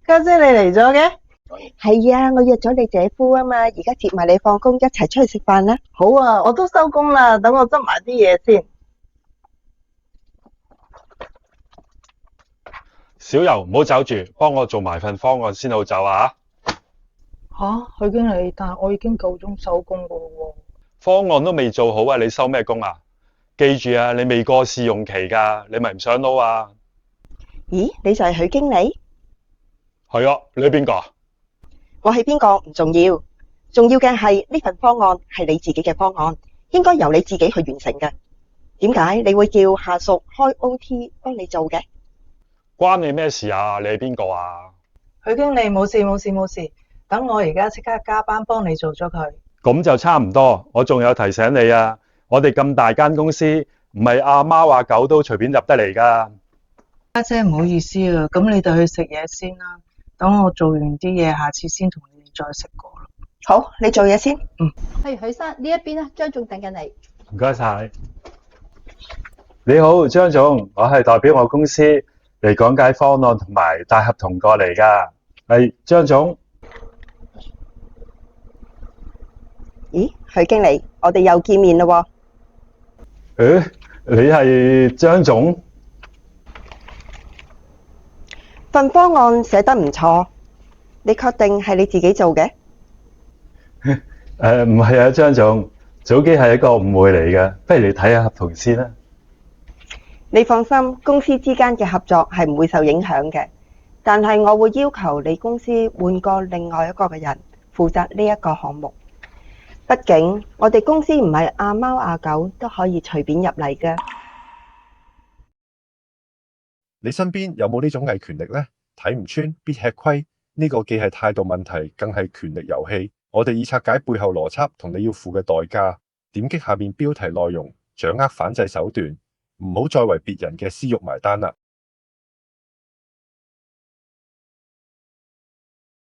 家姐你嚟咗嘅？係啊，我約咗你姐夫啊嘛，而家接埋你放工，一齊出去食飯啦。好啊，我都收工啦，等我執埋啲嘢先。小柔唔好走住，幫我做埋份方案先好走啊！許經理，但係我已經夠鐘收工噶咯方案都未做好啊，你收咩工啊？記住啊，你未過試用期噶，你咪唔想撈啊？咦，你就係許經理？係啊，你邊個啊？我係邊個唔重要，重要嘅係呢份方案係你自己嘅方案，應該由你自己去完成嘅。點解你會叫下屬開 OT 幫你做嘅？關你咩事啊？你係邊個啊？喎。許經理，冇事，等我而家即刻加班幫你做咗佢。咁就差唔多。我仲有提醒你啊，我哋咁大間公司，唔係阿貓阿狗都隨便入得嚟噶。家姐唔好意思啊，咁你哋去食嘢先啦，等我做完啲嘢，下次先同你哋再食過啦。好，你做嘢先。係許生呢一邊咧，張總等緊你。唔該晒。你好，張總，我係代表我公司嚟講解方案同埋帶合同過嚟噶。係張總。咦，許經理，我哋又見面啦喎。誒，你係張總？份方案寫得唔錯，你確定係你自己做嘅？唔係啊，張總，早幾係一個誤會嚟嘅，不如你睇下合同先啦。你放心，公司之間嘅合作係唔會受影響嘅，但係我會要求你公司換過另外一個嘅人負責呢一個項目。畢竟我哋公司唔係阿貓阿狗都可以隨便入嚟嘅。你身邊有冇呢種偽權力呢？睇唔穿必吃虧，呢個既係態度問題，更係權力遊戲。我哋已拆解背後邏輯同你要付嘅代價。點擊下面標題內容，掌握反制手段，唔好再為別人嘅私欲埋單啦。